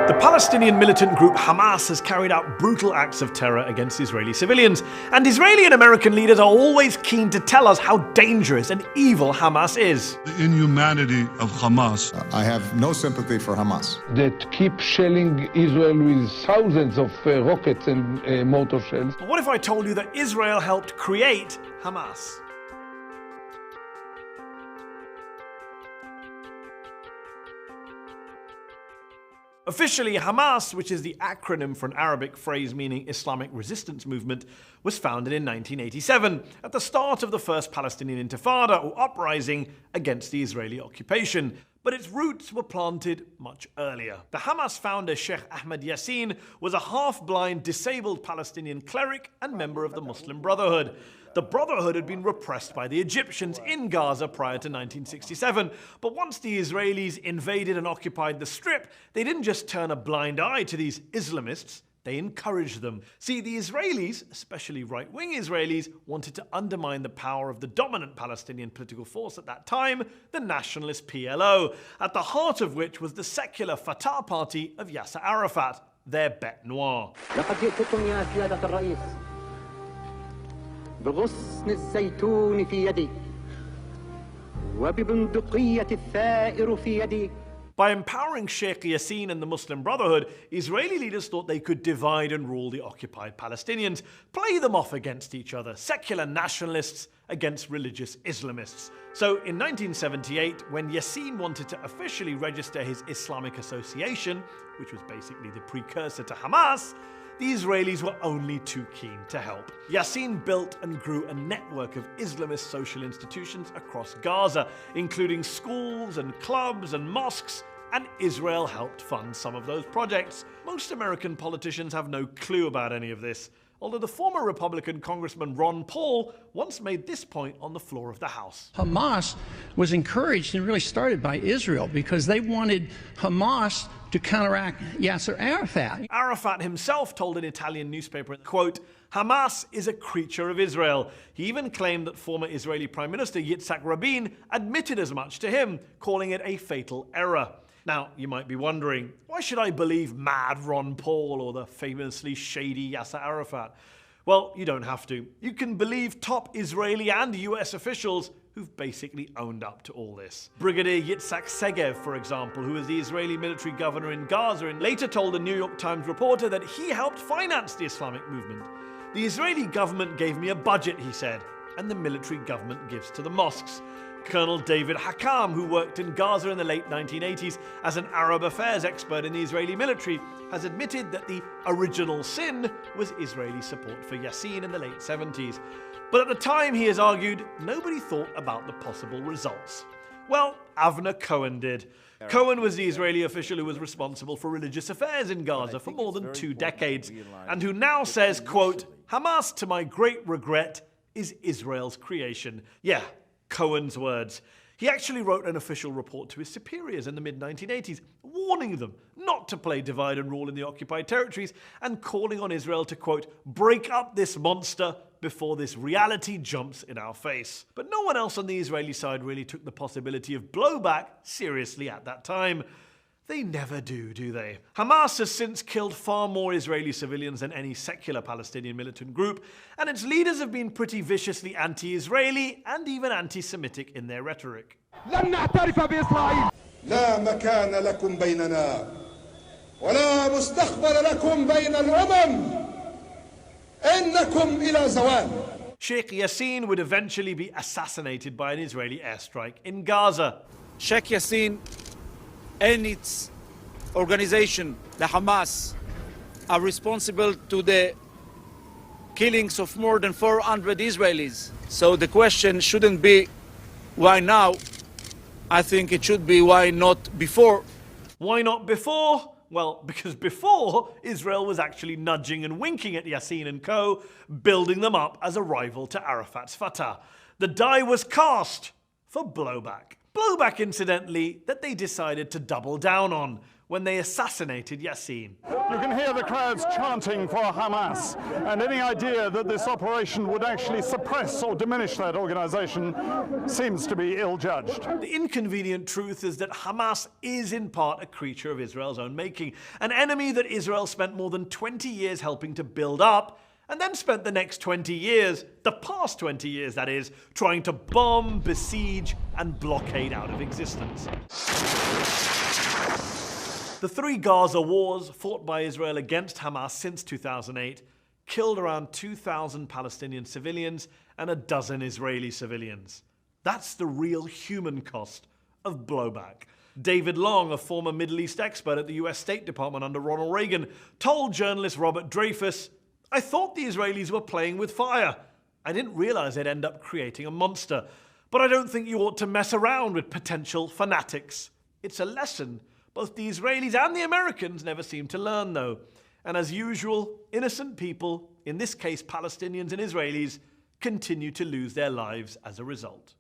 The Palestinian militant group Hamas has carried out brutal acts of terror against Israeli civilians, and Israeli and American leaders are always keen to tell us how dangerous and evil Hamas is. The inhumanity of Hamas. I have no sympathy for Hamas. That keep shelling Israel with thousands of rockets and mortar shells. But what if I told you that Israel helped create Hamas? Officially, Hamas, which is the acronym for an Arabic phrase meaning Islamic Resistance Movement, was founded in 1987, at the start of the first Palestinian Intifada, or uprising against the Israeli occupation. But its roots were planted much earlier. The Hamas founder Sheikh Ahmed Yassin was a half-blind, disabled Palestinian cleric and member of the Muslim Brotherhood. The Brotherhood had been repressed by the Egyptians in Gaza prior to 1967, but once the Israelis invaded and occupied the Strip, they didn't just turn a blind eye to these Islamists, they encouraged them. See, the Israelis, especially right-wing Israelis, wanted to undermine the power of the dominant Palestinian political force at that time, the nationalist PLO, at the heart of which was the secular Fatah party of Yasser Arafat, their bête noire. بغصن الزيتون في يدي وببندقية الثائر في يدي. By empowering Sheikh Yassin and the Muslim Brotherhood, Israeli leaders thought they could divide and rule the occupied Palestinians, play them off against each other, secular nationalists against religious Islamists. So in 1978, when Yassin wanted to officially register his Islamic Association, which was basically the precursor to Hamas, the Israelis were only too keen to help. Yassin built and grew a network of Islamist social institutions across Gaza, including schools and clubs and mosques, and Israel helped fund some of those projects. Most American politicians have no clue about any of this, although the former Republican Congressman Ron Paul once made this point on the floor of the House. Hamas was encouraged and really started by Israel because they wanted Hamas to counteract Yasser Arafat. Arafat himself told an Italian newspaper, quote, "Hamas is a creature of Israel." He even claimed that former Israeli Prime Minister Yitzhak Rabin admitted as much to him, calling it a fatal error. Now, you might be wondering, why should I believe mad Ron Paul or the famously shady Yasser Arafat? Well, you don't have to. You can believe top Israeli and US officials who've basically owned up to all this. Brigadier Yitzhak Segev, for example, who was the Israeli military governor in Gaza, and later told a New York Times reporter that he helped finance the Islamic movement. "The Israeli government gave me a budget," he said, "and the military government gives to the mosques." Colonel David Hakam, who worked in Gaza in the late 1980s as an Arab affairs expert in the Israeli military, has admitted that the original sin was Israeli support for Yassin in the late 70s. But at the time, he has argued, nobody thought about the possible results. Well, Avner Cohen did. Cohen was the Israeli official who was responsible for religious affairs in Gaza for more than 2 decades, and who now says, quote, "Hamas, to my great regret, is Israel's creation." Yeah, Cohen's words. He actually wrote an official report to his superiors in the mid-1980s, warning them not to play divide and rule in the occupied territories and calling on Israel to, quote, "break up this monster before this reality jumps in our face." But no one else on the Israeli side really took the possibility of blowback seriously at that time. They never do they? Hamas has since killed far more Israeli civilians than any secular Palestinian militant group, and its leaders have been pretty viciously anti-Israeli and even anti-Semitic in their rhetoric. لن نعترف بإسرائيل. لا مكان لكم بيننا ولا مستقبل لكم بين الأمم إنكم إلى زوال. Sheikh Yassin would eventually be assassinated by an Israeli airstrike in Gaza. Sheikh Yassin and its organization, the Hamas, are responsible to the killings of more than 400 Israelis. So the question shouldn't be why now. I think it should be why not before. Why not before? Well, because before, Israel was actually nudging and winking at Yassin and co., building them up as a rival to Arafat's Fatah. The die was cast for blowback. Blowback, incidentally, that they decided to double down on, when they assassinated Yassin. You can hear the crowds chanting for Hamas, and any idea that this operation would actually suppress or diminish that organization seems to be ill-judged. The inconvenient truth is that Hamas is in part a creature of Israel's own making, an enemy that Israel spent more than 20 years helping to build up, and then spent the next 20 years, the past 20 years that is, trying to bomb, besiege, and blockade out of existence. The 3 Gaza wars fought by Israel against Hamas since 2008 killed around 2,000 Palestinian civilians and a dozen Israeli civilians. That's the real human cost of blowback. David Long, a former Middle East expert at the US State Department under Ronald Reagan, told journalist Robert Dreyfus, "I thought the Israelis were playing with fire. I didn't realize they'd end up creating a monster. But I don't think you ought to mess around with potential fanatics. It's a lesson both the Israelis and the Americans never seem to learn, though. And as usual, innocent people, in this case Palestinians and Israelis, continue to lose their lives as a result."